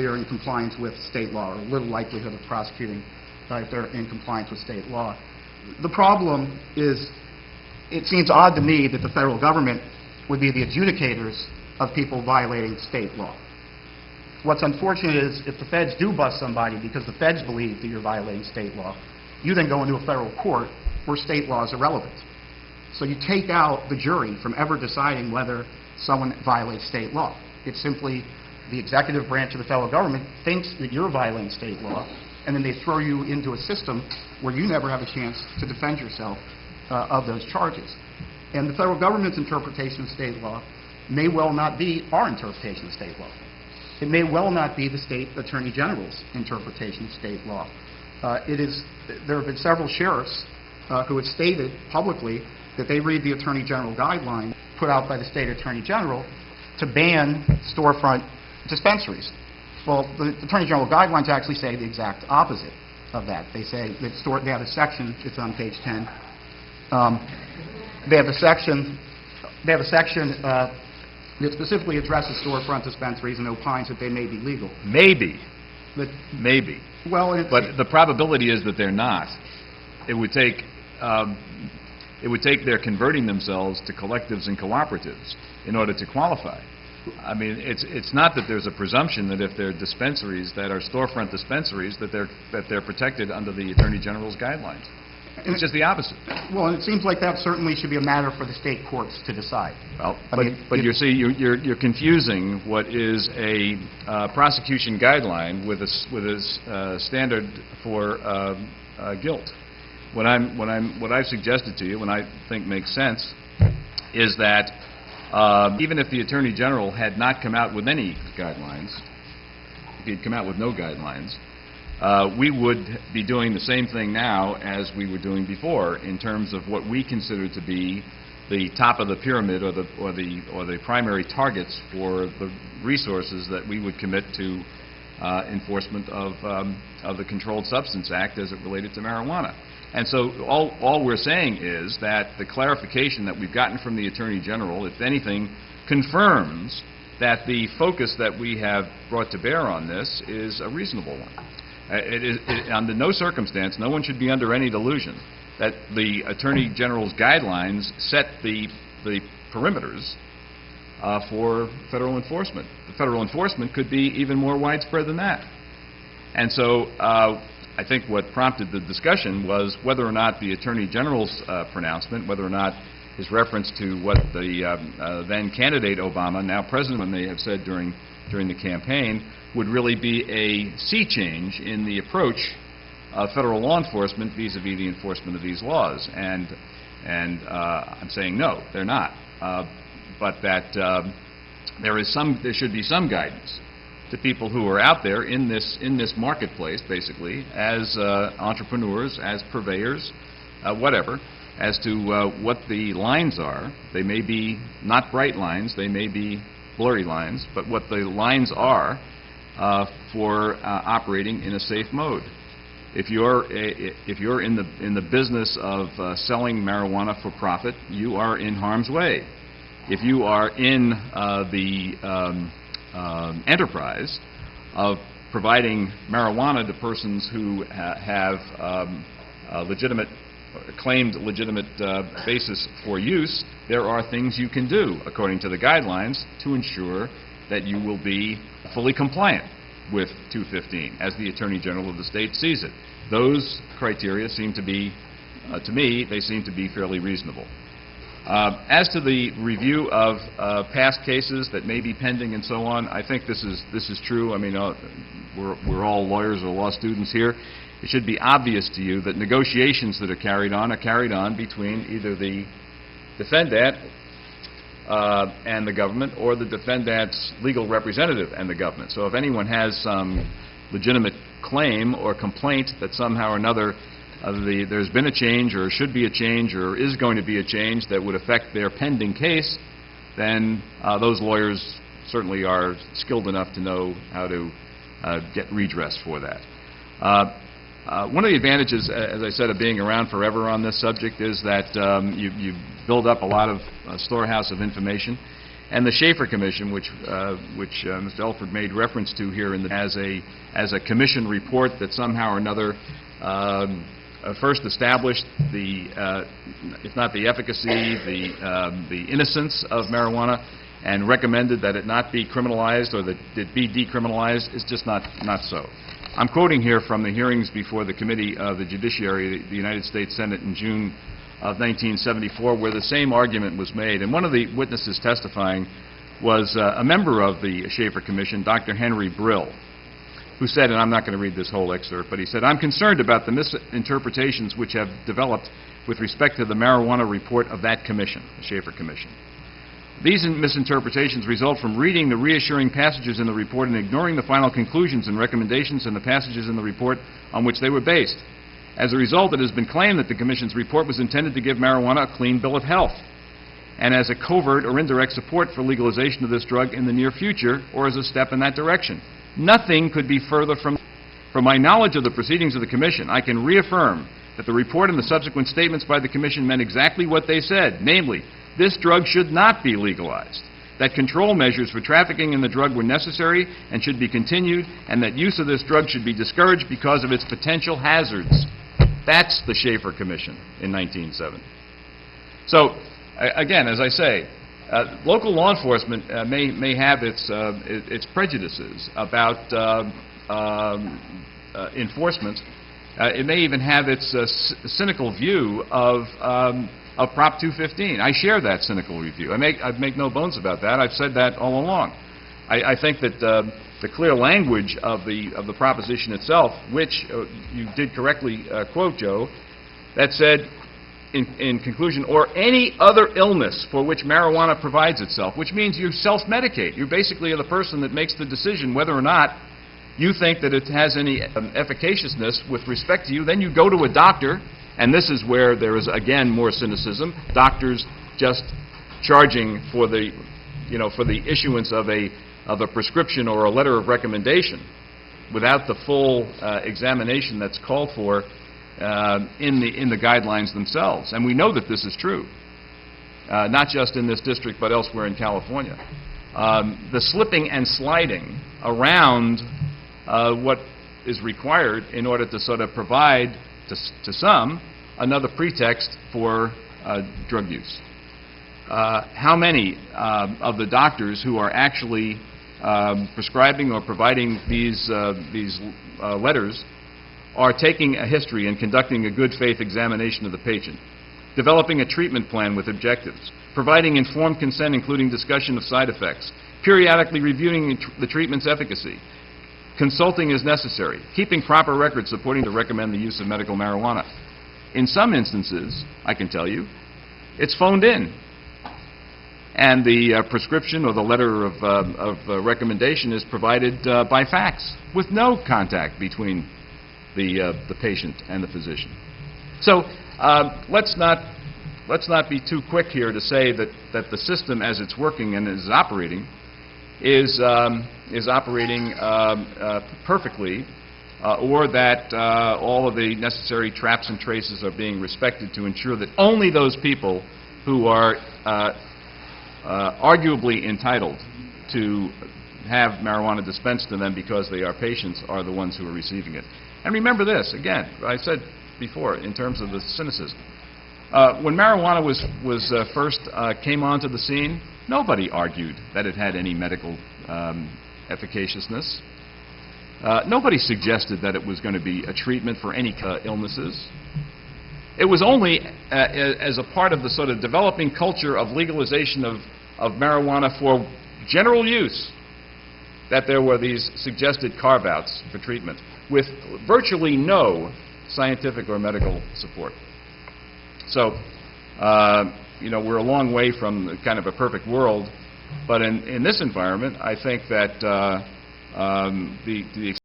they're in compliance with state law, or little likelihood of prosecuting if they're in compliance with state law. The problem is, it seems odd to me that the federal government would be the adjudicators of people violating state law. What's unfortunate is if the feds do bust somebody because the feds believe that you're violating state law, you then go into a federal court where state law is irrelevant. So you take out the jury from ever deciding whether someone violates state law. It's simply the executive branch of the federal government thinks that you're violating state law, and then they throw you into a system where you never have a chance to defend yourself of those charges. And the federal government's interpretation of state law may well not be our interpretation of state law. It may well not be the state attorney general's interpretation of state law. There have been several sheriffs who have stated publicly that they read the attorney general guideline put out by the state attorney general to ban storefront dispensaries. Well, the attorney general guidelines actually say the exact opposite of that. They say that they have a section, it's on page 10. They have a section that specifically addresses storefront dispensaries and opines that they may be legal. Maybe. Maybe. Well, but the probability is that they're not. It would take their converting themselves to collectives and cooperatives in order to qualify. I mean, it's not that there's a presumption that if they're dispensaries that are storefront dispensaries that they're protected under the Attorney General's guidelines. It's just the opposite. Well, and it seems like that certainly should be a matter for the state courts to decide. Well, but you see, you're confusing what is a prosecution guideline with a standard for guilt. What I've suggested to you, and I think makes sense, is that even if the Attorney General had not come out with any guidelines, if he had come out with no guidelines, we would be doing the same thing now as we were doing before in terms of what we consider to be the top of the pyramid or the primary targets for the resources that we would commit to enforcement of the Controlled Substance Act as it related to marijuana. And so all we're saying is that the clarification that we've gotten from the Attorney General, if anything, confirms that the focus that we have brought to bear on this is a reasonable one. Under no circumstance, no one should be under any delusion that the Attorney General's guidelines set the perimeters for federal enforcement. The federal enforcement could be even more widespread than that. And so I think what prompted the discussion was whether or not the Attorney General's pronouncement, whether or not his reference to what the then candidate Obama, now President, may have said during the campaign, would really be a sea change in the approach of federal law enforcement vis-a-vis the enforcement of these laws. And I'm saying no, they're not. But that there should be some guidance to people who are out there in this marketplace, basically, as entrepreneurs, as purveyors, whatever, as to what the lines are. They may be not bright lines, they may be blurry lines, but what the lines are for operating in a safe mode. If you're in the business of selling marijuana for profit, you are in harm's way. If you are in the enterprise of providing marijuana to persons who have claimed legitimate basis for use, there are things you can do, according to the guidelines, to ensure that you will be fully compliant with 215, as the Attorney General of the state sees it. Those criteria seem to be, to me, they seem to be fairly reasonable. As to the review of past cases that may be pending and so on, I think this is true. I mean, we're all lawyers or law students here. It should be obvious to you that negotiations that are carried on between either the defendant and the government, or the defendant's legal representative and the government. So if anyone has some legitimate claim or complaint that somehow or another there's been a change or should be a change or is going to be a change that would affect their pending case, then those lawyers certainly are skilled enough to know how to get redress for that. One of the advantages, as I said, of being around forever on this subject is that you build up a lot of storehouse of information. And the Schaefer Commission, which Mr. Elford made reference to here as a commission report that somehow or another first established if not the efficacy, the innocence of marijuana, and recommended that it not be criminalized or that it be decriminalized, is just not so. I'm quoting here from the hearings before the Committee of the Judiciary, the United States Senate, in June of 1974, where the same argument was made. And one of the witnesses testifying was a member of the Schaefer Commission, Dr. Henry Brill, who said, and I'm not going to read this whole excerpt, but he said, "I'm concerned about the misinterpretations which have developed with respect to the marijuana report of that commission," the Schaefer Commission. "These misinterpretations result from reading the reassuring passages in the report and ignoring the final conclusions and recommendations in the passages in the report on which they were based. As a result, it has been claimed that the Commission's report was intended to give marijuana a clean bill of health, and as a covert or indirect support for legalization of this drug in the near future, or as a step in that direction. Nothing could be further from my knowledge of the proceedings of the Commission, I can reaffirm that the report and the subsequent statements by the Commission meant exactly what they said, namely, this drug should not be legalized, that control measures for trafficking in the drug were necessary and should be continued, and that use of this drug should be discouraged because of its potential hazards." That's the Schaefer Commission in 1970. So, again, as I say, local law enforcement may have its prejudices about enforcement. It may even have its cynical view of Prop 215. I share that cynical review. I make no bones about that. I've said that all along. I think that the clear language of the proposition itself, which you did correctly quote, Joe, that said, in conclusion, or any other illness for which marijuana provides itself, which means you self-medicate. You basically are the person that makes the decision whether or not you think that it has any efficaciousness with respect to you. Then you go to a doctor, and this is where there is, again, more cynicism. Doctors just charging for the issuance of a prescription or a letter of recommendation without the full examination that's called for in the guidelines themselves. And we know that this is true, not just in this district but elsewhere in California. The slipping and sliding around what is required in order to sort of provide to some another pretext for drug use. How many of the doctors who are actually prescribing or providing these letters are taking a history and conducting a good faith examination of the patient, developing a treatment plan with objectives, providing informed consent including discussion of side effects, periodically reviewing the treatment's efficacy, consulting as necessary, keeping proper records supporting to recommend the use of medical marijuana. In some instances, I can tell you, it's phoned in. And the prescription or the letter of recommendation is provided by fax with no contact between the patient and the physician. So let's not be too quick here to say that the system as it's working and is operating is operating perfectly, or that all of the necessary traps and traces are being respected to ensure that only those people who are arguably entitled to have marijuana dispensed to them because they are patients are the ones who are receiving it. And remember this, again, I said before, in terms of the cynicism. When marijuana was first came onto the scene, nobody argued that it had any medical efficaciousness. Nobody suggested that it was going to be a treatment for any illnesses. It was only as a part of the sort of developing culture of legalization of marijuana for general use that there were these suggested carve-outs for treatment with virtually no scientific or medical support. So, we're a long way from kind of a perfect world, but in this environment, I think that to the